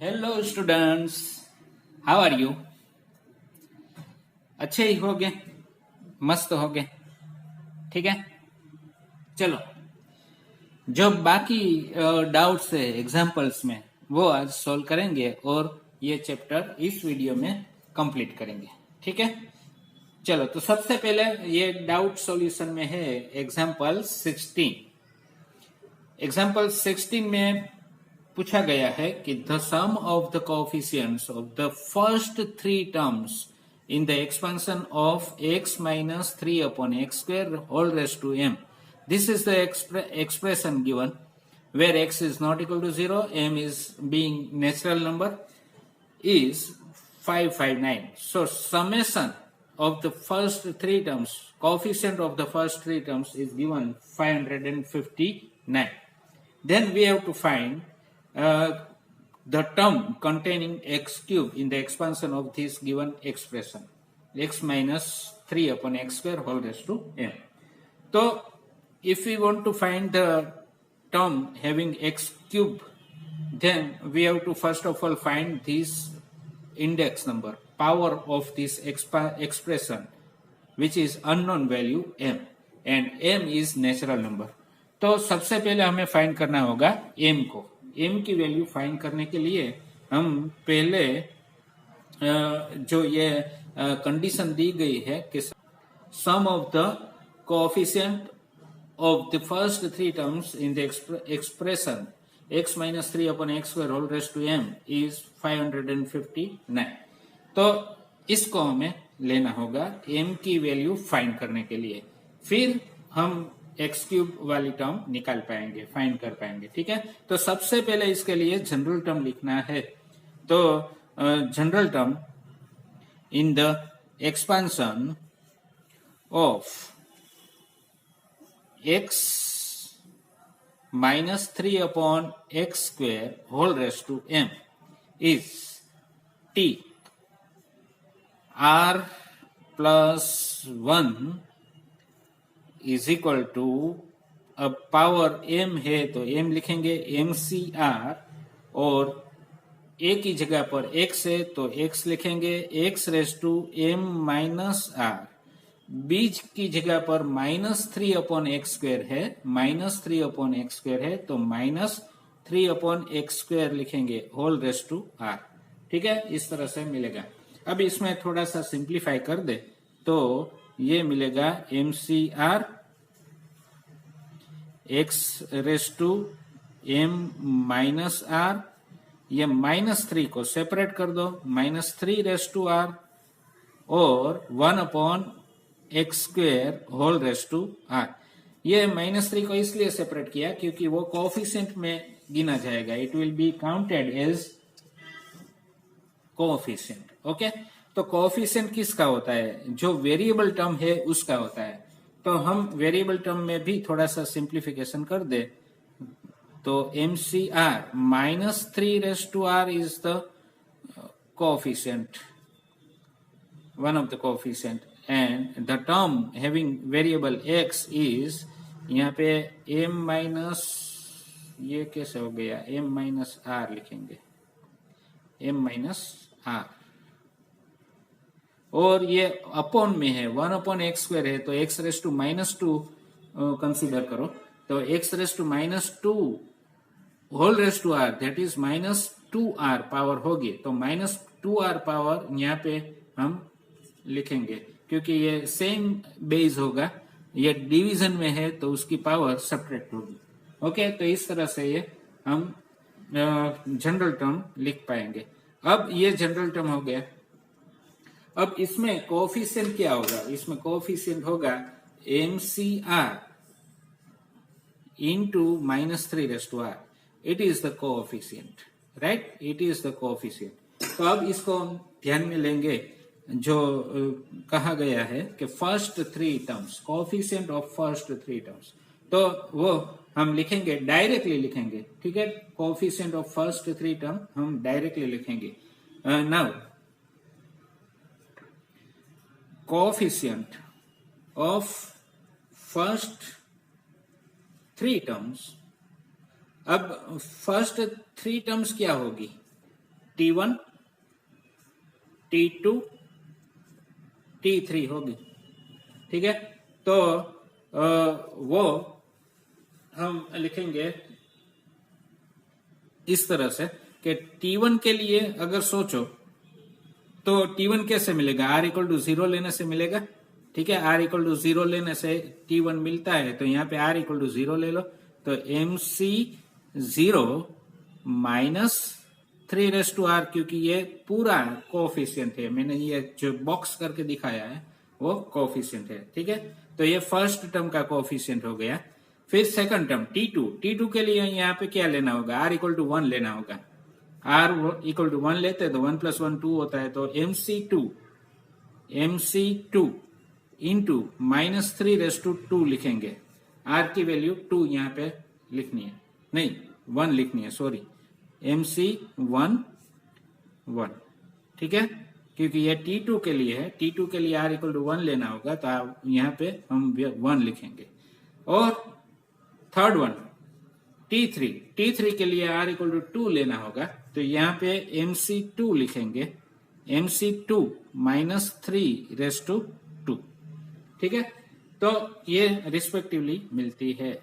Hello students, how are you? अच्छे ही होगे, मस्त होगे, ठीक है। चलो, जो बाकी डाउट्स है एग्जाम्पल्स में वो आज सॉल्व करेंगे और ये चैप्टर इस वीडियो में कंप्लीट करेंगे, ठीक है। चलो, तो सबसे पहले ये डाउट सॉल्यूशन में है एग्जाम्पल 16। एग्जाम्पल 16 में पूछा गया है कि the sum of the coefficients of the first three terms in the expansion of x minus 3 upon x square whole raise to m. This is the expression given where x is not equal to 0, m is being natural number is 559. So summation of the first three terms, coefficient of the first three terms is given 559. Then we have to find the term containing x cube in the expansion of this given expression, x minus 3 upon x square whole raised to m. So if we want to find the term having x cube, then we have to first of all find this index number, power of this expression, which is unknown value m, and m is natural number. तो सबसे पहले हमें find करना होगा m को। m की value find करने के लिए हम पहले जो ये कंडीशन दी गई है कि sum of the coefficient of the first three terms in the expression x minus 3 upon x square whole raised to m is 559. तो इसको हमें लेना होगा m की वैल्यू फाइंड करने के लिए, फिर हम एक्स क्यूब वाली टर्म निकाल पाएंगे, फाइंड कर पाएंगे, ठीक है। तो सबसे पहले इसके लिए जनरल टर्म लिखना है। तो general term in the expansion of x minus 3 upon x square whole raised to m is t r plus 1 is equal to, अब पावर m है तो m लिखेंगे mcr, और a की जगह पर x है तो x लिखेंगे x raise to m minus r, बीच की जगह पर -3 अपॉन एक्स स्क्वायर है, -3 अपॉन एक्स स्क्वायर है तो -3 अपॉन एक्स स्क्वायर लिखेंगे होल रेज टू r, ठीक है। इस तरह से मिलेगा। अब इसमें थोड़ा सा सिंप्लीफाई कर दे तो ये मिलेगा mcr x raise to m minus r, ये -3 को सेपरेट कर दो, -3 रेज टू r और 1 upon x square whole raise to r। ये -3 को इसलिए सेपरेट किया क्योंकि वो कोएफिशिएंट में गिना जाएगा, it will be counted as coefficient, okay. तो कोएफिशिएंट किसका होता है? जो वेरिएबल टर्म है उसका होता है। तो हम वेरिएबल टर्म में भी थोड़ा सा सिंप्लीफिकेशन कर दे तो mcr -3 raise to r is the coefficient, one of the coefficient, and the term having variable x is, यहाँ पे m माइनस, ये कैसे हो गया, m माइनस r लिखेंगे, m माइनस r, और ये अपॉन में है, 1 अपॉन एक्स स्क्वायर है तो x रेज टू -2 कंसीडर करो, तो x raise to -2 whole raise to r, that is -2r power होगी, तो -2r पावर यहाँ पे हम लिखेंगे क्योंकि ये सेम बेस होगा, ये डिवीजन में है तो उसकी पावर सब्ट्रैक्ट होगी, ओके। तो इस तरह से ये हम जनरल टर्म लिख पाएंगे। अब ये जनरल टर्म हो गया। अब इसमें कोएफिशिएंट क्या होगा? इसमें कोएफिशिएंट होगा mcr into -3 raise to r, it is the coefficient, right, it is the coefficient. तो अब इसको ध्यान में लेंगे, जो कहा गया है कि first three terms, coefficient of first three terms, तो वो हम लिखेंगे, डायरेक्टली लिखेंगे, ठीक है। Coefficient of first three term हम डायरेक्टली लिखेंगे। Now coefficient of first three terms, अब फर्स्ट थ्री टर्म्स क्या होगी? T1, T2, T3 होगी। ठीक है, तो वो हम लिखेंगे इस तरह से कि T1 के लिए अगर सोचो तो T1 कैसे मिलेगा, R इक्वल टू 0 लेने से मिलेगा। ठीक है, R इक्वल टू 0 लेने से T1 मिलता है, तो यहाँ पे R इक्वल टू 0 ले लो, तो MC0 माइनस 3r, क्योंकि ये पूरा कोएफिशिएंट है, मैंने ये जो बॉक्स करके दिखाया है वो कोएफिशिएंट है। ठीक है, तो ये फर्स्ट टर्म का कोएफिशिएंट हो गया। फिर सेकंड टर्म T2 के लिए यहाँ पे क्या लेना होगा, R इक्वल टू 1 लेना होगा। R इक्वल टू 1 लेते हैं तो 1 + 1 2 होता है, तो MC2 इंटू -3/2 लिखेंगे। R की वैल्यू 2 यहाँ पे लिखनी है, नहीं 1 लिखनी है, सॉरी, MC1 1। ठीक है, क्योंकि ये T2 के लिए है, T2 के लिए R इक्वल टू 1 लेना होगा, तो यहाँ पे हम 1 लिखेंगे। और थर्ड वन T3 के लिए R इक्वल टू 2 लेना होगा, तो यहाँ पे MC2 लिखेंगे, MC2 -3/2। ठीक है, तो ये रिस्पेक्टिवली मिलती है।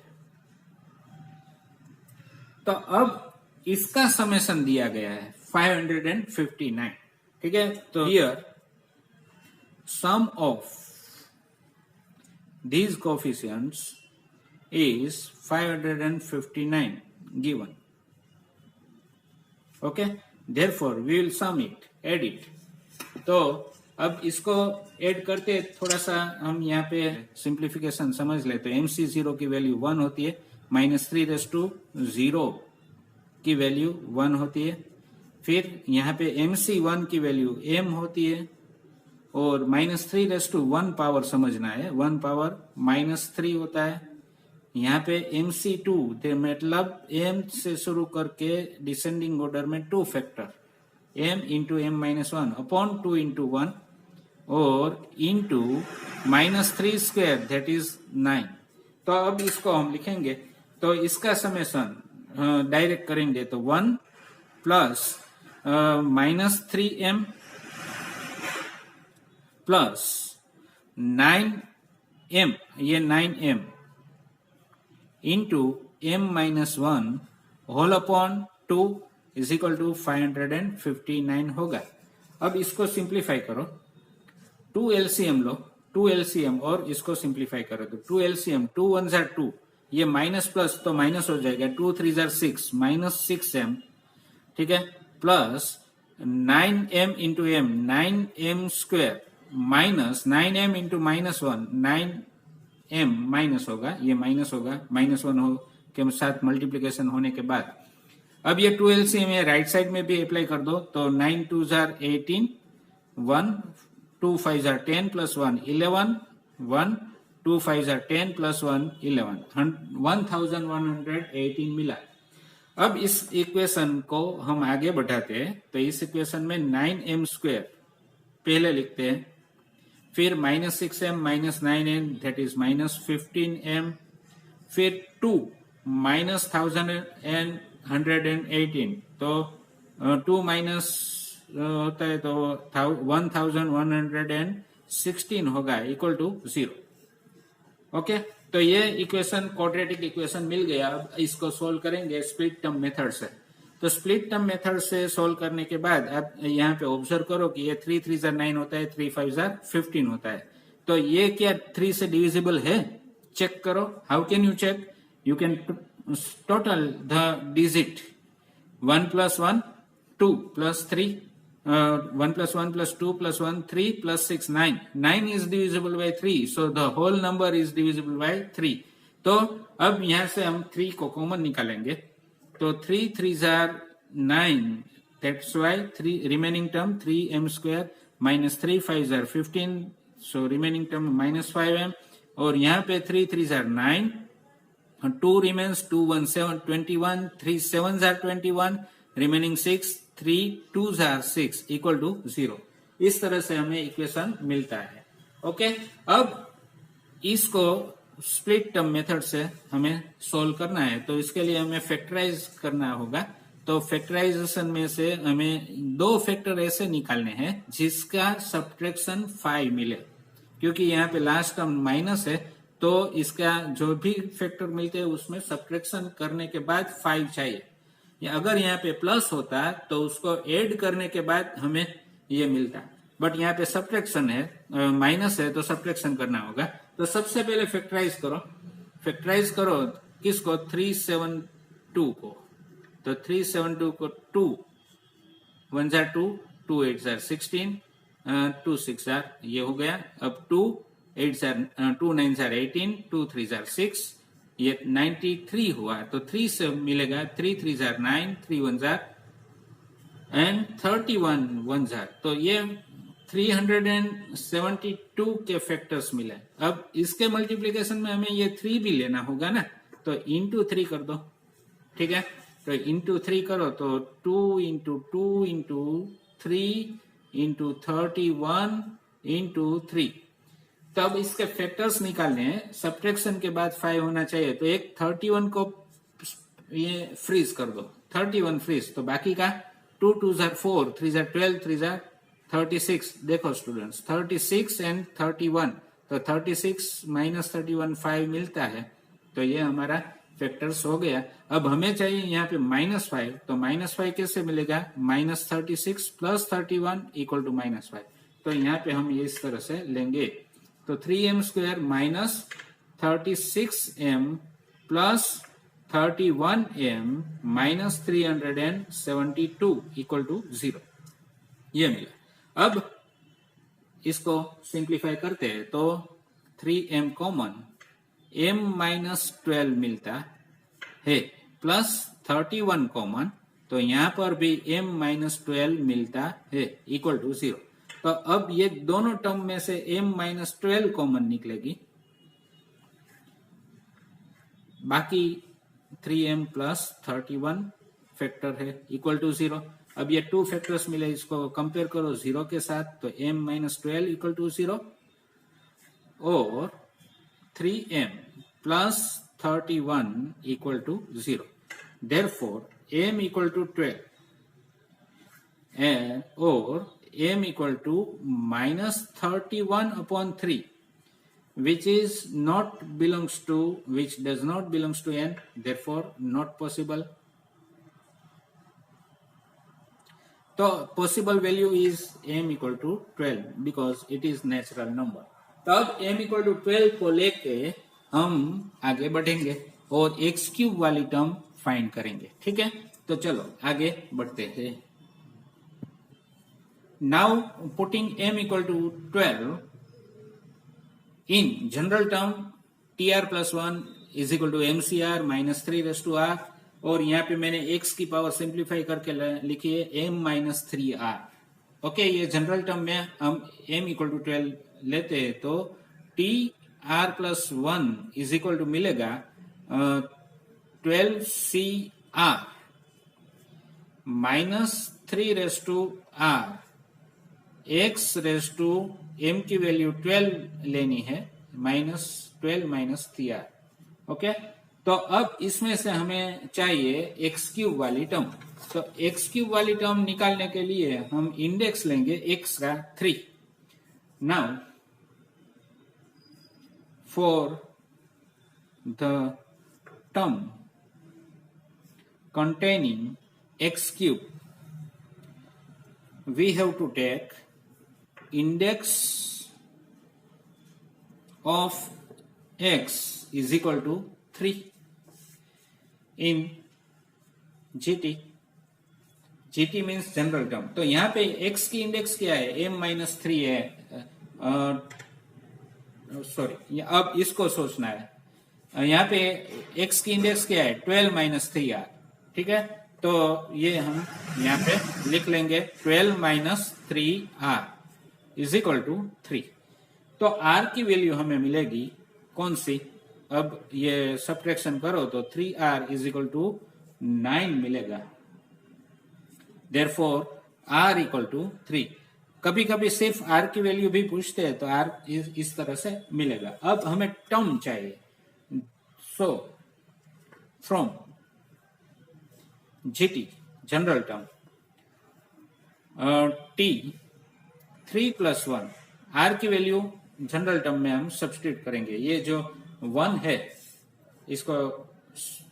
तो अब इसका समेशन दिया गया है 559। ठीक है, तो here sum of these coefficients is 559 given. Okay, therefore we will sum it, add it. तो अब इसको ऐड करते थोड़ा सा हम यहाँ पे सिंप्लीफिकेशन समझ लेते हैं। MC0 की वैल्यू 1 होती है, -3/0 की वैल्यू 1 होती है। फिर यहाँ पे MC1 की वैल्यू m होती है, और -3/1 पावर समझना है, 1 पावर -3 होता है। यहाँ पे MC2 मतलब m से शुरू करके डिसेंडिंग ऑर्डर में 2 factor, m into m-1 upon 2 into 1 और इंटू -3² दैट इज 9। तो अब इसको हम लिखेंगे, तो इसका समेशन डायरेक्ट करेंगे, तो 1 प्लस -3m प्लस 9m, ये 9m into m-1 whole upon 2 is equal to 559 होगा। अब इसको सिंप्लीफाई करो, 2 LCM लो, 2 LCM और इसको सिंप्लीफाई करो, तो 2 LCM 2 1 2, ये माइनस प्लस तो माइनस हो जाएगा, 2 3 6 -6m। ठीक है, plus 9m into m 9m² minus 9m into -1 9m minus होगा, ये माइनस होगा, -1 हो के साथ मल्टीप्लीकेशन होने के बाद। अब ये 2 LCM है, राइट साइड में भी अप्लाई कर दो, तो 9 2 18 1 2 5 10 प्लस 1 11 1 2 5 10 प्लस 1 11 1118 मिला। अब इस इक्वेशन को हम आगे बढ़ाते हैं, तो इस इक्वेशन में 9m² पहले लिखते हैं, फिर -6m -9m that is -15m, फिर 2 -1118, तो 2 माइनस होता है तो 1116 होगा इक्वल टू 0। ओके, तो ये इक्वेशन क्वाड्रेटिक इक्वेशन मिल गया। अब इसको सोल्व करेंगे स्प्लिट टर्म मेथड से। तो स्प्लिट टर्म मेथड से सोल्व करने के बाद आप यहाँ पे ऑब्जर्व करो कि ये 3 3 9 होता है, 3 5 15 होता है, तो ये क्या 3 से डिविजिबल है? चेक करो। How can you check? You can total the digit 1 + 1 2 + 3 1 + 1 + 2 + 1 3 + 6 9 9 is divisible by 3, so the whole number is divisible by 3। तो अब यहां से हम 3 को कॉमन निकालेंगे, तो 3 3 9, that's why 3 remaining term 3m² minus 3 5 15, so remaining term -5m, और यहाँ पे 3 3 9, 2 remains, 2 1 7 21, 3 7 21, remaining 6, 3 2 6 equal to 0। इस तरह से हमें इक्वेशन मिलता है। ओके, अब इसको स्प्लिट टर्म मेथड से हमें सोल्व करना है, तो इसके लिए हमें फैक्टराइज करना होगा। तो फैक्टराइजेशन में से हमें दो फैक्टर ऐसे निकालने हैं जिसका सब्ट्रैक्शन 5 मिले, क्योंकि यहाँ पे लास्ट टर्म माइनस है तो इसका जो भी फैक्टर मिलते हैं उसमें सब्ट्रैक्शन करने के बाद 5 चाहिए। या अगर यहाँ पे प्लस होता तो उसको ऐड करने के बाद हमें ये मिलता, बट यहाँ पे सब्ट्रैक्शन है, माइनस है तो सब्ट्रैक्शन करना होगा। तो सबसे पहले फैक्टराइज करो किसको, 372 को। तो 372 को 2 1 जार 2, 2 8 जार 16, 2 6 जार ये हो गया। अब 2 8 जार 2 9 जार 18, 2 3 जार 6, ये 93 हुआ। तो 3 से मिलेगा 3 3 जार 9, 3 1 जार एंड 31 1 जार। तो ये 372 के फैक्टर्स मिले। अब इसके मल्टीप्लिकेशन में हमें ये 3 भी लेना होगा ना, तो इंटू 3 कर दो, ठीक है। तो इंटू 3 करो तो 2 इंटू 2 इंटू 3 इंटू 31 इंटू 3। तब इसके फैक्टर्स निकालने हैं, सब्ट्रैक्शन के बाद 5 होना चाहिए। तो एक 31 को ये फ्रीज कर दो, 31 फ्रीज, तो बाकी का 2 2 जार 4, 3 जार 12, 3 जार 36। देखो स्टूडेंट्स 36 एंड 31, तो 36 माइनस 31 5 मिलता है। तो ये हमारा फैक्टर्स हो गया। अब हमें चाहिए यहाँ पे -5, तो -5 कैसे मिलेगा, -36 प्लस 31 इक्वल टू -5। तो यहाँ पे हम ये इस तरह से लेंगे। तो 3m² minus 36m plus 31m minus 372 equal to 0, ये मिला। अब इसको सिंप्लीफाई करते हैं तो 3m कॉमन, m माइनस 12 मिलता है प्लस 31 कॉमन, तो यहां पर भी m माइनस 12 मिलता है इक्वल टू 0। तो अब ये दोनों टर्म में से m माइनस 12 कॉमन निकलेगी, बाकी 3m प्लस 31 फैक्टर है इक्वल टू 0। अब ये 2 फैक्टर्स मिले, इसको कंपेयर करो 0 के साथ, तो m माइनस 12 इक्वल टू 0 और 3m plus 31 equal to 0. Therefore, m equal to 12 and or m equal to minus 31 upon 3, which does not belongs to n. Therefore, not possible. So, possible value is m equal to 12 because it is natural number. तब m equal to 12 को लेके हम आगे बढ़ेंगे और x³ वाली term find करेंगे, ठीक है। तो चलो आगे बढ़ते हैं। Now putting m equal to 12 in general term, tr plus 1 is equal to mcr minus 3r, और यहाँ पे मैंने x की पावर सिंप्लीफाई करके लिखी है m माइनस 3r। ओके, ये जनरल टर्म में हम m इक्वल टू 12 लेते हैं तो tr plus 1 is equal to मिलेगा 12cr minus 3r, x raise to m की वैल्यू 12 लेनी है, माइनस 12 माइनस 3r। ओके, तो अब इसमें से हमें चाहिए x³ वाली टर्म। तो x³ वाली टर्म निकालने के लिए हम इंडेक्स लेंगे x का 3। Now for the term containing x³, we have to take index of x is equal to 3 in GT. GT means general term. तो यहाँ पे x की इंडेक्स क्या है, m माइनस 3 है, सॉरी अब इसको सोचना है। यहाँ पे x की इंडेक्स क्या है, 12 माइनस 3r, ठीक है। तो ये हम यहाँ पे लिख लेंगे 12 minus 3r is equal to 3। तो r की वैल्यू हमें मिलेगी कौन सी, अब ये सब्ट्रैक्शन करो तो 3r इज इक्वल टू 9 मिलेगा। Therefore r equal to 3। कभी कभी सिर्फ r की वैल्यू भी पूछते हैं तो r इस तरह से मिलेगा। अब हमें टर्म चाहिए, so from GT general term t3+1, r की वैल्यू जनरल टर्म में हम सब्स्टिट्यूट करेंगे। ये जो 1 है इसको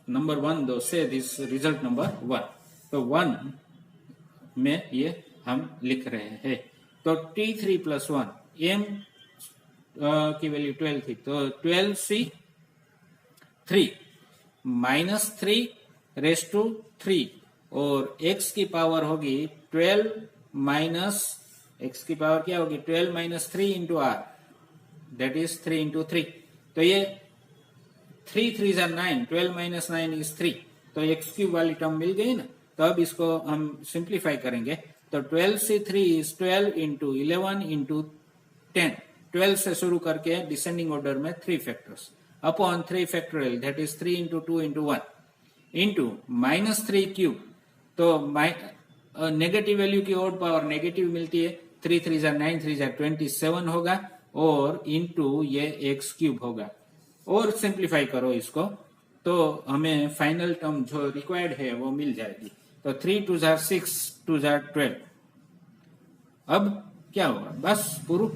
नंबर 1 दो से दिस रिजल्ट नंबर 1, तो 1 में ये हम लिख रहे हैं। तो t3+1 m की वैल्यू 12 थी, तो 12c3 -3 और x की पावर होगी 12 माइनस x की पावर क्या होगी 12 - 3 into r, that is 3 into 3। तो ये 3 3 9, 12 - 9 इज 3, तो x³ वाली टर्म मिल गई ना। तो अब इसको हम सिंप्लीफाई करेंगे, तो 12c3 इज 12 इंटू 11 इंटू 10, 12 से शुरू करके डिसेंडिंग ऑर्डर में 3 factors upon 3 factorial, that is 3 into 2 into 1 into -3 तो नेगेटिव वैल्यू की ओड पावर नेगेटिव मिलती है, 3 3 9, 3 27 होगा और इंटू ये x³ होगा। और सिंप्लीफाई करो इसको तो हमें फाइनल टर्म जो रिक्वायर्ड है वो मिल जाएगी। तो 3 2 6, 2 12। अब क्या होगा, बस पूरा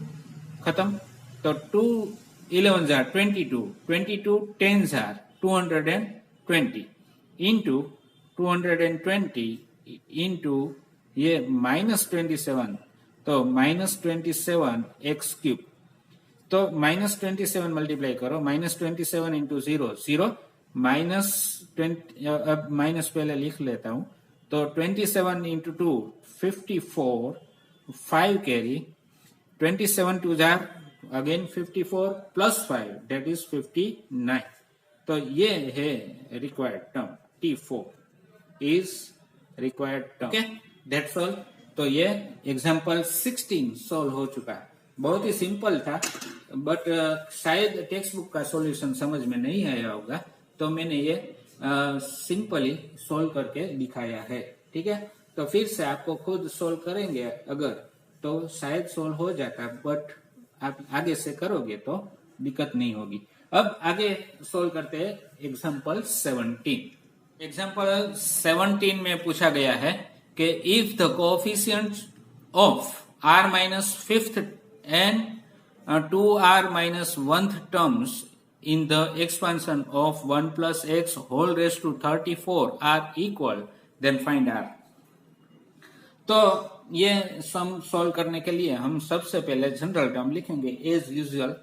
खत्म। तो 2 11 22, 22 10 220 इंटू 220 इंटू ये -27, तो -27 x³। तो -27 मल्टीप्लाई करो, -27 इंटू 0 0 -20, अब माइनस पहले लिख लेता हूं। तो 27 into 2 54, 5 carry, 27 2 again 54 plus 5 that is 59। तो ये है required term, T4 is required term. Okay, that's all. तो ये एग्जांपल 16 सॉल्व हो चुका है। बहुत ही सिंपल था, बट शायद टेक्स्ट बुक का सॉल्यूशन समझ में नहीं आया होगा, तो मैंने ये सिंपली सॉल्व करके दिखाया है। ठीक है, तो फिर से आपको खुद सॉल्व करेंगे अगर, तो शायद सॉल्व हो जाता, बट आप आगे से करोगे तो दिक्कत नहीं होगी। अब आगे सॉल्व करते हैं एग्जाम्पल 17। एग्जाम्पल 17 में पूछा गया है कि if the coefficient of r minus 5th and 2r minus 1th terms in the expansion of 1 plus x whole raised to 34 are equal, then find r। तो ये सम सॉल्व करने के लिए हम सबसे पहले जनरल टर्म लिखेंगे एज यूजुअल।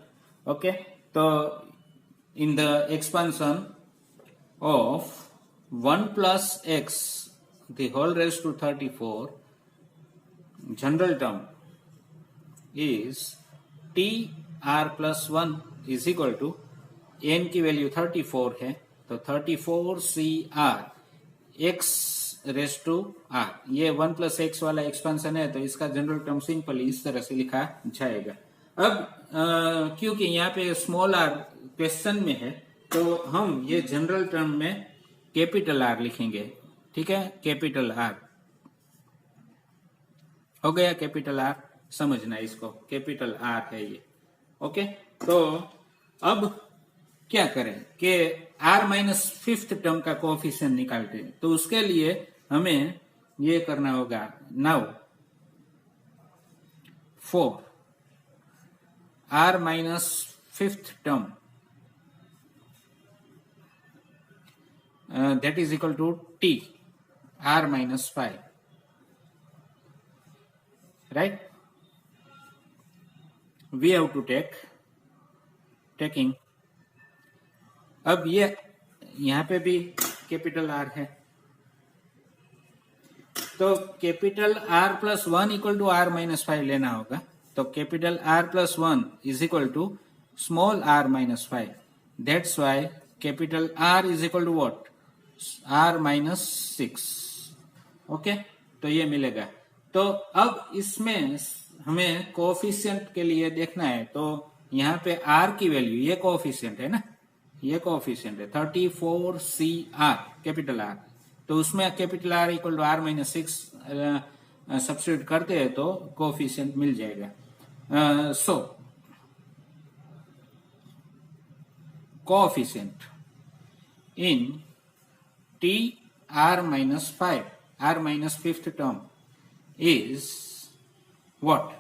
ओके, तो इन the expansion of 1 plus x the whole raised to 34, general term is tr plus 1 is equal to n की वैल्यू 34 है, तो 34cr x rest to r। ये 1 plus x वाला expansion है, तो इसका जनरल टर्म सिंपली इस तरह से लिखा जाएगा। अब क्योंकि यहाँ पे स्मॉल r क्वेश्चन में है, तो हम ये जनरल टर्म में कैपिटल R लिखेंगे। ठीक है, कैपिटल R हो गया, कैपिटल R समझना इसको, कैपिटल R है ये। ओके, तो अब क्या करें कि R माइनस 5th टर्म का कोएफिशिएंट निकालते हैं, तो उसके लिए हमें ये करना होगा। Now for R minus 5th term that is equal to t r minus 5, right? We have to taking। अब ये यहाँ पे भी कैपिटल R है, तो capital R plus 1 equal to R minus 5 लेना होगा। तो capital R plus 1 is equal to small r minus 5, that's why capital R is equal to what, r minus 6। Okay, तो ये मिलेगा। तो अब इसमें हमें कोएफिशिएंट के लिए देखना है, तो यहाँ पे r की वैल्यू, ये कोएफिशिएंट है ना, ये कोएफिशिएंट है 34cr कैपिटल R, तो उसमें capital R equal to r minus 6 substitute करते हैं तो कोएफिशिएंट मिल जाएगा। So coefficient in t r minus 5, r minus fifth term is what.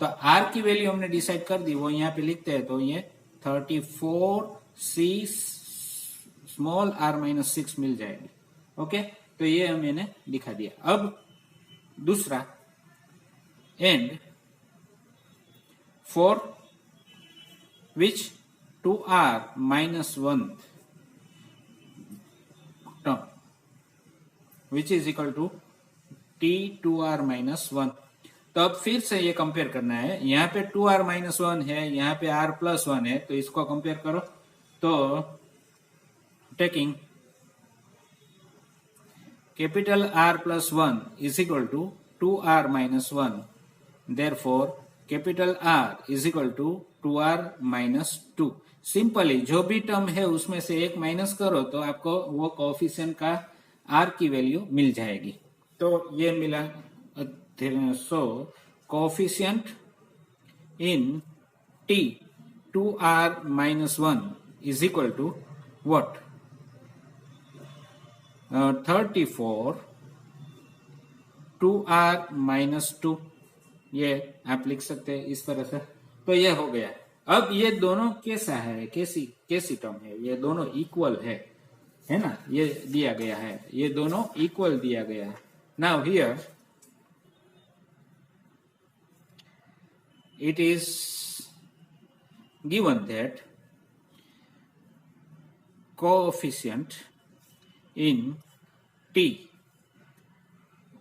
तो r की वैल्यू हमने डिसाइड कर दी, वो यहाँ पे लिखते हैं, तो ये 34c स्मॉल r माइनस 6 मिल जाएगी। ओके, तो ये मैंने दिखा दिया। अब दूसरा, and for which 2r minus 1 term which is equal to t 2r minus 1। तो अब फिर से ये कंपेयर करना है, यहाँ पे 2r माइनस 1 है, यहाँ पे r प्लस 1 है, तो इसको कंपेयर करो। तो taking capital R plus 1 is equal to 2r minus 1, therefore capital R is equal to 2r minus 2। Simply जो भी टर्म है उसमें से एक माइनस करो तो आपको वो कोएफिशिएंट का R की वैल्यू मिल जाएगी। तो ये मिला। So coefficient in t 2r minus 1 is equal to what, 34 2r minus 2, ये आप लिख सकते हैं इस तरह से। तो ये हो गया। अब ये दोनों कैसा है, कैसी टर्म है, ये दोनों इक्वल है ना, ये दिया गया है, ये दोनों इक्वल दिया गया है। Now here it is given that coefficient in t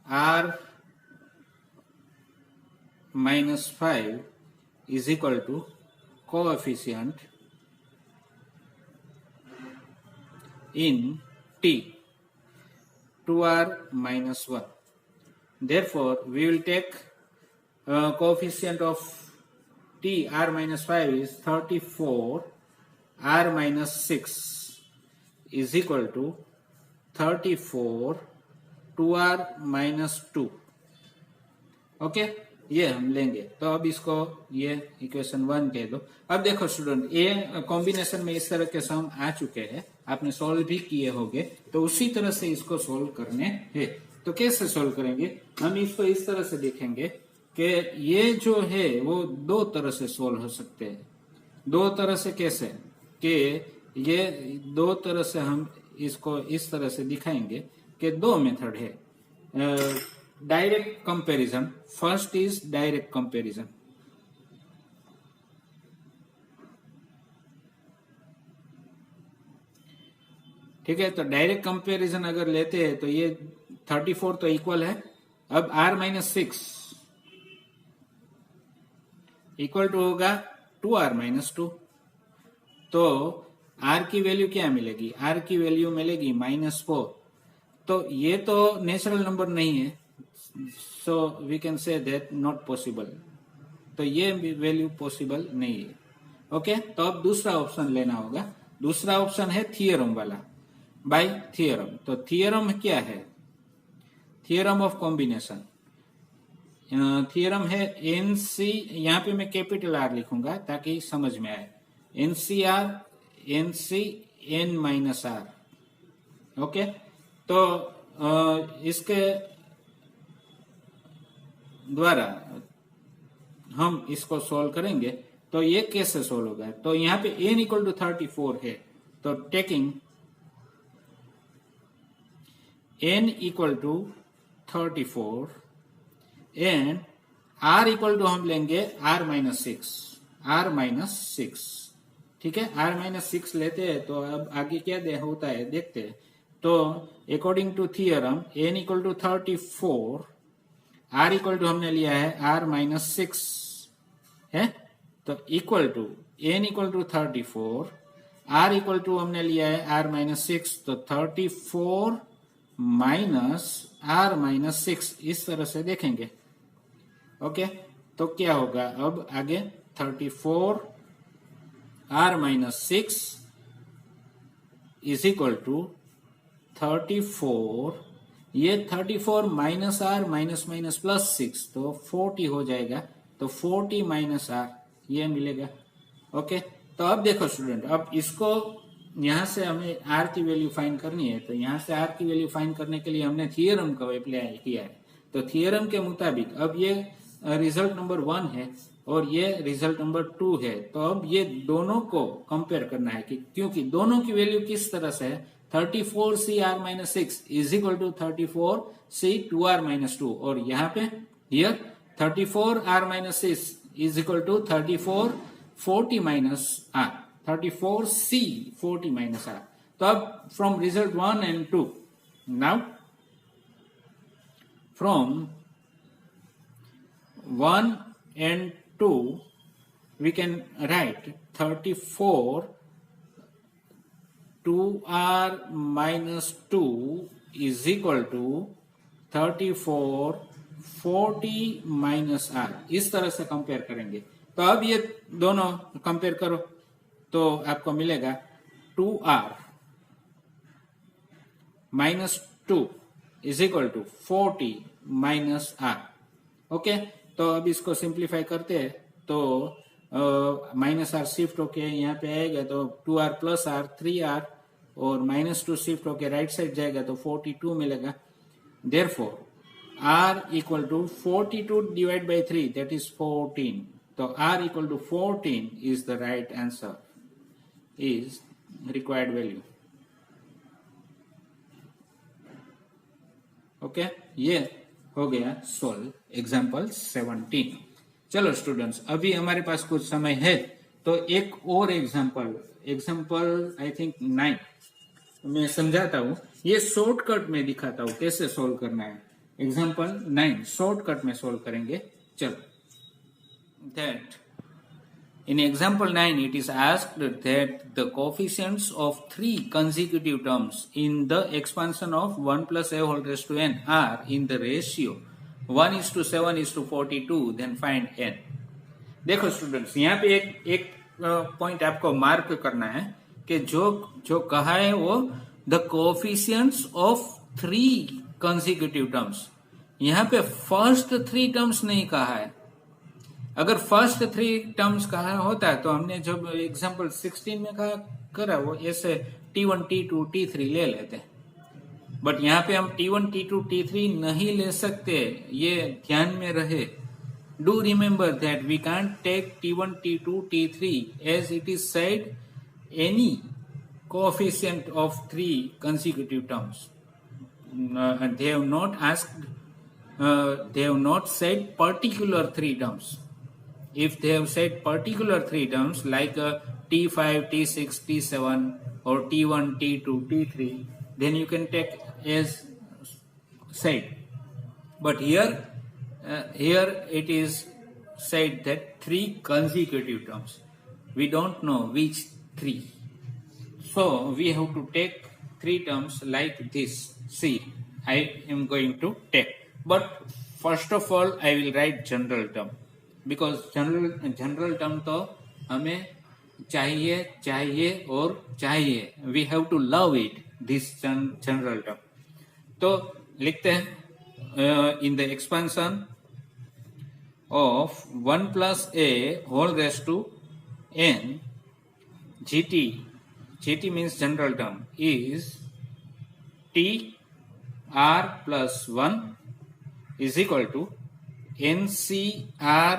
r minus 5 is equal to coefficient in t 2r minus 1. Therefore, we will take coefficient of t r minus 5 is 34 r minus 6 is equal to 34 2r minus 2। Okay, ये हम लेंगे। तो अब इसको ये equation 1 कह दो। अब देखो स्टूडेंट, ये कॉम्बिनेशन में इस तरह के सम आ चुके हैं, आपने सॉल्व भी किए होंगे, तो उसी तरह से इसको सॉल्व करने हैं। तो कैसे सॉल्व करेंगे, हम इसको इस तरह से देखेंगे कि ये जो है वो दो तरह से सॉल्व हो सकते हैं। दो तरह से कैसे, कि ये दो तरह से हम इसको इस तरह से दिखाएंगे कि दो मेथड है। Direct comparison, first is direct comparison. ठीक है, तो डायरेक्ट कंपैरिजन अगर लेते हैं तो ये 34 तो इक्वल है। अब r माइनस 6 इक्वल टू होगा 2r माइनस 2। तो r की वैल्यू क्या मिलेगी, r की वैल्यू मिलेगी -4। तो ये तो नेचुरल नंबर नहीं है, so we can say that not possible. तो ये वैल्यू पॉसिबल नहीं है। ओके, तो अब दूसरा ऑप्शन लेना होगा। दूसरा ऑप्शन है थियरम वाला, बाय थियरम। तो थियरम क्या है, थियरम ऑफ कॉम्बिनेशन। थियरम है एनसी, यहाँ पे मैं कैपिटल R लिखूंगा ताकि समझ में आए, NCR NC N minus R। Okay, तो इसके द्वारा हम इसको सॉल्व करेंगे। तो ये कैसे सॉल्व होगा, तो यहाँ पे n इक्वल टू 34 है, तो taking n equal to 34 and r equal to हम लेंगे r माइनस 6। ठीक है, r माइनस 6 लेते हैं। तो अब आगे क्या होता है देखते हैं। तो according to theorem n equal to 34, r equal to हमने लिया है r माइनस 6 है, तो equal to n equal to 34, r equal to हमने लिया है r माइनस 6, तो 34 माइनस r माइनस 6 इस तरह से देखेंगे। ओके, तो क्या होगा अब आगे, 34 r minus 6 is equal to 34, ये 34 minus r minus minus plus 6, तो 40 हो जाएगा। तो 40 माइनस r ये मिलेगा। ओके, तो अब देखो स्टूडेंट, अब इसको यहाँ से हमें आर की वैल्यू फाइंड करनी है, तो यहाँ से आर की वैल्यू फाइंड करने के लिए हमने थियरम को अप्लाई किया है। तो थियरम के मुताबिक अब ये रिजल्ट नंबर 1 है और ये रिजल्ट नंबर 2 है, तो अब ये दोनों को कंपेयर करना है कि क्योंकि दोनों की वैल्यू किस तरह से है, 34CR-6 is equal to 34C2R-2, और यहाँ पे here 34R-6 is equal to 3440-R, 34C40-R। तो अब from result 1 and 2, now from 1 and 2 we can write 34 2R minus 2 is equal to 34 40 minus R। इस तरह से कंपेयर करेंगे। तो अब ये दोनों कंपेयर करो तो आपको मिलेगा 2R minus 2 is equal to 40 minus R। Okay, तो अब इसको सिंप्लीफाई करते हैं तो माइनस आर शिफ्ट होके यहाँ पे आएगा तो 2R प्लस आर 3R, और -2 शिफ्ट होके राइट साइड जाएगा तो 42 मिलेगा। Therefore R equal to 42 divide by 3 that is 14। तो R equal to 14 is the right answer, is required value. Okay, ये हो गया सोल्व एग्जाम्पल 17। चलो स्टूडेंट्स, अभी हमारे पास कुछ समय है तो एक और एग्जाम्पल आई थिंक 9 मैं समझाता हूँ। ये शॉर्टकट में दिखाता हूँ कैसे सोल्व करना है। एग्जाम्पल 9 शॉर्टकट में सोल्व करेंगे। चलो, that in example 9 it is asked that the coefficients of 3 consecutive terms in the expansion of 1 plus a whole raised to n are in the ratio 1:7:42, then find n। देखो students, यहाँ पे एक point आपको mark करना है कि जो कहा है वो the coefficients of 3 consecutive terms. यहाँ पे फर्स्ट 3 टर्म्स नहीं कहा है। अगर फर्स्ट 3 टर्म्स कहा होता है तो हमने जब एग्जांपल 16 में करा वो ऐसे T1 T2 T3 ले लेते, बट यहाँ पे हम T1 T2 T3 नहीं ले सकते, ये ध्यान में रहे। Do remember that we can't take T1 T2 T3 as it is said any coefficient of 3 consecutive terms। They have not asked, they have not said particular 3 terms। If they have said particular 3 terms like T5, T6, T7 or T1, T2, T3, then you can take as said. But here it is said that 3 consecutive terms. We don't know which 3. So we have to take 3 terms like this. See, I am going to take. But first of all, I will write general term. Because general term तो हमें चाहिए और चाहिए। We have to love it this general term. तो लिखते हैं in the expansion of 1 plus a whole raise to n GT means general term is TR plus 1 is equal to NCR।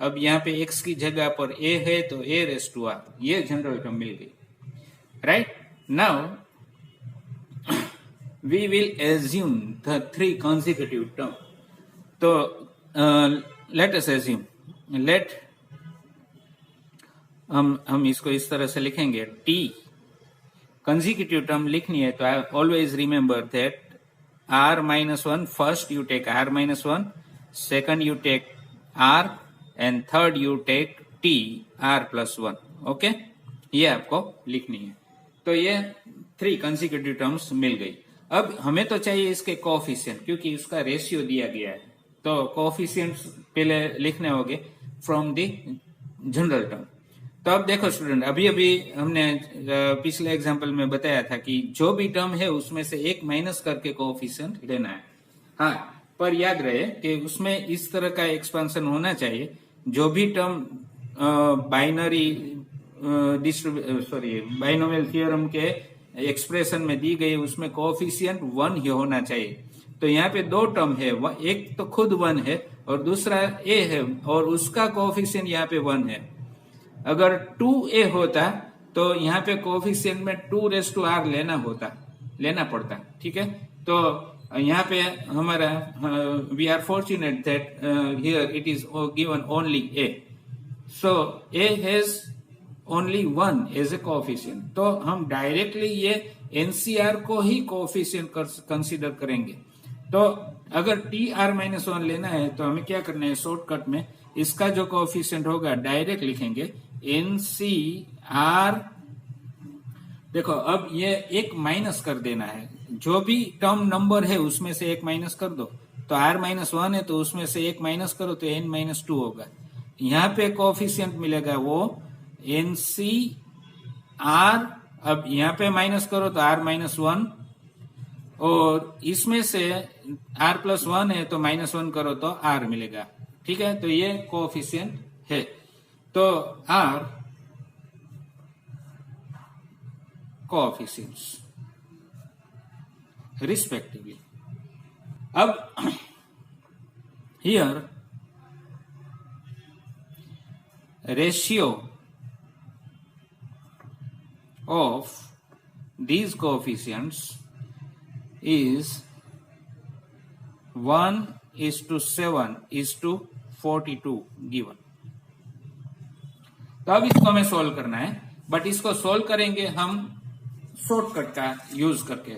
अब यहाँ पे x की जगह पर a है तो a रेज टू r, ये जनरल टर्म मिल गई। Right now we will assume the 3 consecutive term. तो लेट अस एज्यूम, हम इसको इस तरह से लिखेंगे। t consecutive टर्म लिखनी है तो I always remember that r-1 first you take r-1, second you take R and third you take T R plus 1। Okay, ये आपको लिखनी है। तो ये 3 consecutive terms मिल गई। अब हमें तो चाहिए इसके कोएफिशिएंट, क्योंकि इसका रेशियो दिया गया है। तो कोएफिशिएंट्स पहले लिखने होंगे फ्रॉम द जनरल टर्म। तो अब देखो स्टूडेंट, अभी हमने पिछले एग्जांपल में बताया था कि जो भी टर्म है उसमें से एक माइनस करके कोएफिशिएंट लेना है। हाँ, पर याद रहे कि उसमें इस तरह का एक्सपेंशन होना चाहिए, जो भी टर्म बाइनरी बाइनोमियल थ्योरम के एक्सप्रेशन में दी गई उसमें कोएफिशिएंट 1 ही होना चाहिए। तो यहाँ पे दो टर्म है, एक तो खुद 1 है और दूसरा a है और उसका कोएफिशिएंट यहाँ पे 1 है। अगर 2a होता तो यहाँ पे कोएफिशिएंट में 2r लेना पड़ता। ठीक है, तो यहाँ पे हमारा we are fortunate that here it is given only a, so a has only 1 as a coefficient. तो हम डायरेक्टली ये एनसीआर को ही कोएफिशिएंट कंसीडर करेंगे। तो अगर tr-1 लेना है तो हमें क्या करना है, शॉर्टकट में इसका जो कोएफिशिएंट होगा डायरेक्ट लिखेंगे एनसीआर। देखो अब ये एक माइनस कर देना है, जो भी टर्म नंबर है उसमें से एक माइनस कर दो। तो r-1 है तो उसमें से एक माइनस करो तो n-2 होगा। यहाँ पे कोएफिशिएंट मिलेगा वो NCR। अब यहाँ पे माइनस करो तो r-1 और इसमें से r+1 है तो -1 करो तो r मिलेगा। ठीक है, तो ये कोएफिशिएंट है। तो r कोएफिशिएंट्स रिस्पेक्टिवली। अब here ratio of these coefficients is 1:7:42 given। तो अब इसको हमें सोल्व करना है, बट इसको सोल्व करेंगे हम शॉर्टकट का यूज करके,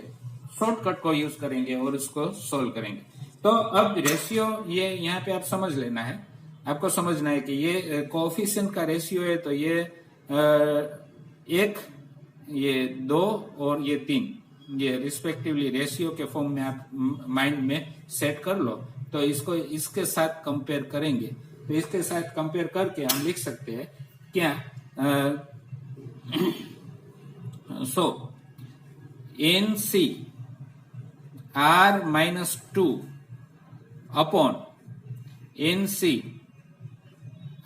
शॉर्टकट को यूज करेंगे और उसको सोल्व करेंगे। तो अब रेशियो ये यहाँ पे आप समझ लेना है, आपको समझना है कि ये कोएफिशिएंट का रेशियो है तो ये 1, ये 2 और ये 3, ये रिस्पेक्टिवली रेशियो के फॉर्म में आप माइंड में सेट कर लो। तो इसको इसके साथ कंपेयर करेंगे, तो इसके साथ कंपेयर करके हम लिख सकते हैं क्या, सो NC r-2 upon NC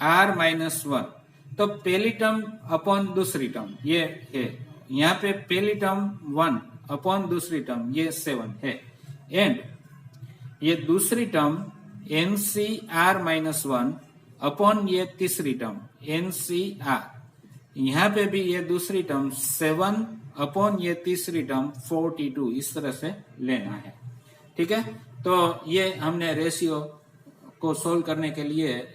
r-1। तो पहली टर्म अपॉन दूसरी टर्म ये है, यहाँ पे पहली टर्म 1 अपॉन दूसरी टर्म ये 7 है, एंड ये दूसरी टर्म NCR-1 अपॉन ये तीसरी टर्म NCR। यहाँ पे भी ये दूसरी टर्म 7 अपॉन ये तीसरी टर्म 42, इस तरह से लेना है। ठीक है, तो ये हमने रेशियो को सोल्व करने के लिए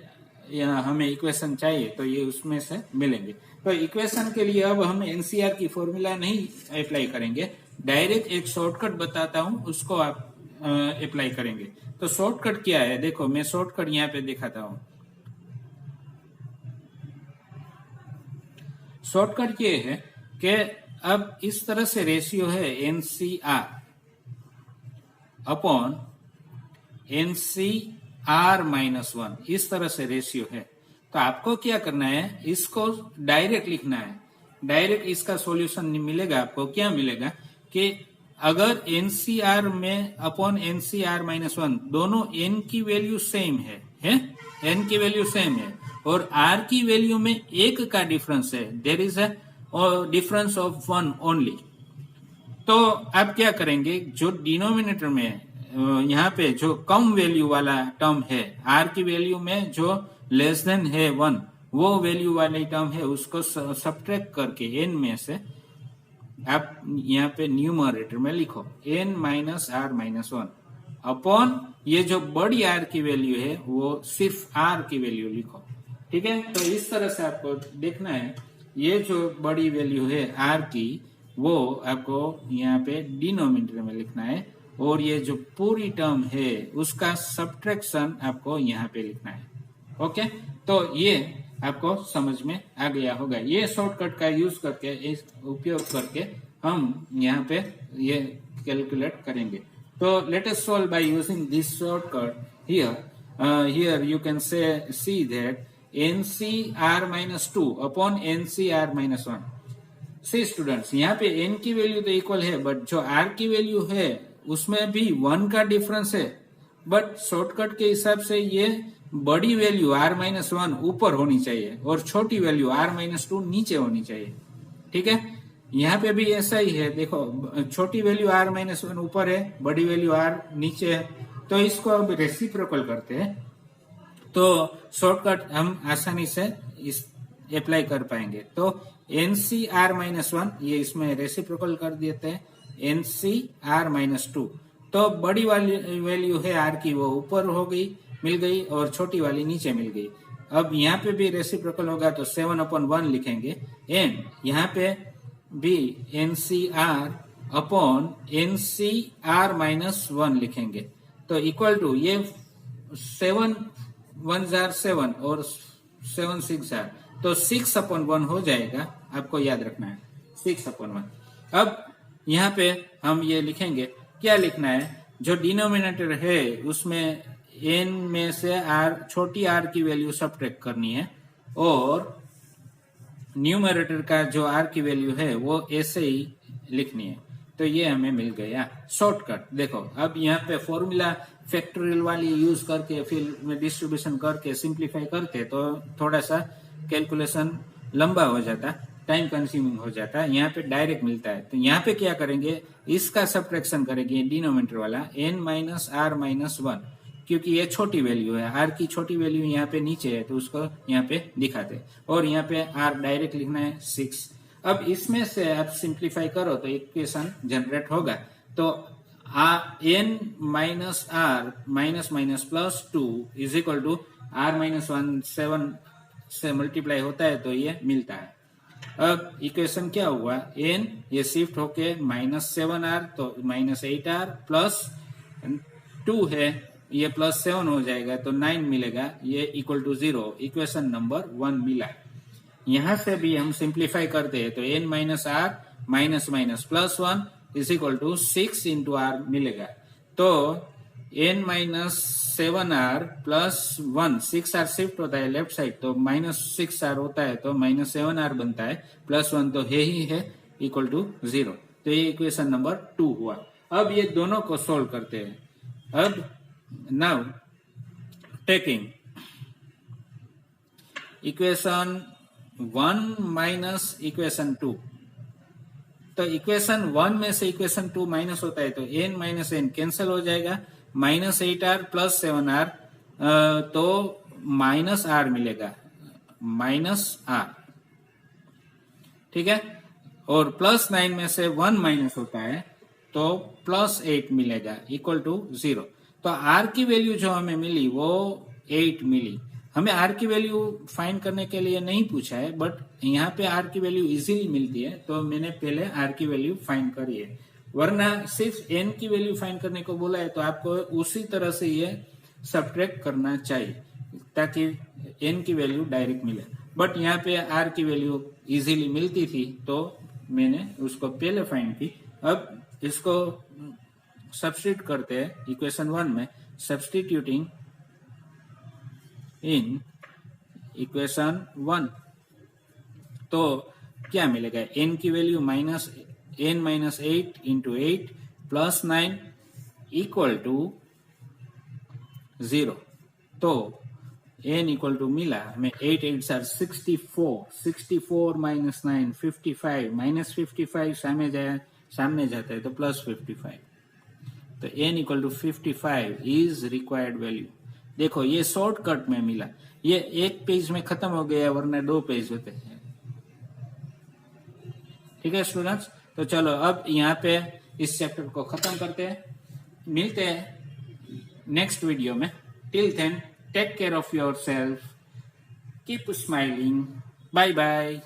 यहाँ हमें इक्वेशन चाहिए, तो ये उसमें से मिलेंगे। तो इक्वेशन के लिए अब हम एनसीआर की फॉर्मूला नहीं अप्लाई करेंगे, डायरेक्ट एक शॉर्टकट बताता हूँ उसको आप अप्लाई करेंगे। तो शॉर्टकट क्या है, देखो मैं शॉर्टकट यहाँ पे दिखाता हूँ। शॉर्टकट ये है कि अब इस तरह से रेशियो है एनसीआर अपॉन NCR-1, इस तरह से रेशियो है। तो आपको क्या करना है, इसको डायरेक्ट लिखना है। डायरेक्ट इसका सॉल्यूशन मिलेगा आपको, क्या मिलेगा कि अगर NCR में अपॉन NCR-1 दोनों n की वैल्यू सेम है n की वैल्यू सेम है और r की वैल्यू में 1 का डिफरेंस है, there is a difference of 1 only. तो आप क्या करेंगे, जो डिनोमिनेटर में यहाँ पे जो कम वैल्यू वाला टर्म है, r की वैल्यू में जो लेस देन है 1, वो वैल्यू वाली टर्म है, उसको सब्ट्रैक्ट करके n में से आप यहाँ पे न्यूमरेटर में लिखो n-r-1 अपॉन ये जो बड़ी r की वैल्यू है वो सिर्फ r की वैल्यू लिखो। ठीक है, तो इस तरह से आपको देखना है, ये जो बड़ी वैल्यू है r की वो आपको यहाँ पे डिनोमिनेटर में लिखना है और ये जो पूरी टर्म है उसका सब्ट्रैक्शन आपको यहाँ पे लिखना है। ओके, तो ये आपको समझ में आ गया होगा। ये शॉर्टकट का यूज करके, इस उपयोग करके हम यहाँ पे ये कैलकुलेट करेंगे। तो let us solve by using this shortcut here. Here you can see that NCR-2 upon NCR-1। See students, यहाँ पे n की वैल्यू तो इक्वल है, बट जो r की वैल्यू है उसमें भी 1 का डिफरेंस है, बट शॉर्टकट के हिसाब से ये बड़ी वैल्यू r-1 ऊपर होनी चाहिए और छोटी वैल्यू r-2 नीचे होनी चाहिए। ठीक है, यहाँ पे भी ऐसा ही है। देखो, छोटी वैल्यू r-1 ऊपर है, बड़ी वैल्यू r नीचे है, तो इसको अब रेसिप्रोकल करते हैं तो शॉर्टकट हम आसानी से इस अप्लाई कर पाएंगे। तो NC-r-1 ये इसमें रेसिप्रोकल कर देते हैं, NC-r-2। तो बड़ी वाली वैल्यू है r की, वो ऊपर हो गई, मिल गई, और छोटी वाली नीचे मिल गई। अब यहाँ पे भी रेसिप्रोकल होगा तो 7/1 लिखेंगे, एंड यहाँ पे भी NCr/NCr-1 लिखेंगे। तो इक्वल टू ये 7 1 जार 7 और 7 6 जार, तो 6/1 हो जाएगा। आपको याद रखना है 6/1। अब यहाँ पे हम ये लिखेंगे, क्या लिखना है, जो डिनोमिनेटर है उसमें n में से r, छोटी r की वैल्यू सब्ट्रैक्ट करनी है, और न्यूमरेटर का जो r की वैल्यू है वो ऐसे ही लिखनी है। तो ये हमें मिल गया शॉर्टकट। देखो, अब यहाँ पे फॉर्मूला फैक्टोरियल वाली यूज करके फिर डिस्ट्रीब्यूशन करके सिंप्लीफाई करते तो थोड़ा सा कैलकुलेशन लंबा हो जाता, टाइम कंज्यूमिंग हो जाता। यहाँ पे डायरेक्ट मिलता है, तो यहाँ पे क्या करेंगे, इसका सब्ट्रैक्शन करेंगे डिनोमिनेटर वाला n-r-1, क्योंकि ये छोटी वैल्यू है, r की छोटी वैल्यू यहाँ पे नीचे है तो उसको यहाँ पे दिखाते, और यहाँ पे r डायरेक्ट लिखना है 6। अब इसमें से आप सिंप्लीफाई करो तो इक्वेशन जनरेट होगा। तो n-r-2 is equal to r-1 7 से मल्टीप्लाई होता है तो ये मिलता है। अब इक्वेशन क्या हुआ, n ये शिफ्ट होके -7r, तो -8r प्लस 2 है, ये +7 हो जाएगा तो 9 मिलेगा, ये इक्वल टू 0। इक्वेशन नंबर 1 मिला। यहां से भी हम सिंप्लीफाई करते हैं तो n-r +1 is equal to 6 into r मिलेगा। तो n-7r प्लस 1, 6r शिफ्ट होता है लेफ्ट साइड तो -6r होता है, तो -7r बनता है, +1 तो है ही है, इक्वल टू 0। तो ये इक्वेशन नंबर 2 हुआ। अब ये दोनों को सोल्व करते हैं। अब now taking equation 1 minus equation 2, तो इक्वेशन 1 में से इक्वेशन 2 माइनस होता है तो n-n कैंसिल हो जाएगा, -8r प्लस 7r, तो -r मिलेगा, -r। ठीक है, और +9 में से 1 माइनस होता है तो +8 मिलेगा, इक्वल टू 0। तो r की वैल्यू जो हमें मिली वो 8 मिली। हमें r की वैल्यू फाइंड करने के लिए नहीं पूछा है, बट यहाँ पे r की वैल्यू इजीली मिलती है तो मैंने पहले r की वैल्यू फाइंड करी है, वरना सिर्फ n की वैल्यू फाइंड करने को बोला है तो आपको उसी तरह से ये सब्ट्रैक्ट करना चाहिए ताकि n की वैल्यू डायरेक्ट मिले। बट यहाँ पे r की वैल्यू इजीली मिलती थी तो मैंने उसको पहले फाइंड की। अब इसको सब्स्टिट्यूट करते हैं इक्वेशन 1 में, सब्स्टिट्यूटिंग इन इक्वेशन 1, तो क्या मिलेगा, n की value -8 into 8 plus 9 equal to 0। तो n इक्वल टू मिला हमें 8 8 सर 64 माइनस 9 55, -55 सामने जाता है तो +55, तो n equal to 55 is required value. देखो ये शॉर्टकट में मिला, ये एक पेज में खत्म हो गया वरना 2 पेज होते हैं। ठीक है स्टूडेंट्स, तो चलो अब यहाँ पे इस चैप्टर को खत्म करते हैं, मिलते हैं नेक्स्ट वीडियो में। Till then take care of yourself, keep smiling, bye bye.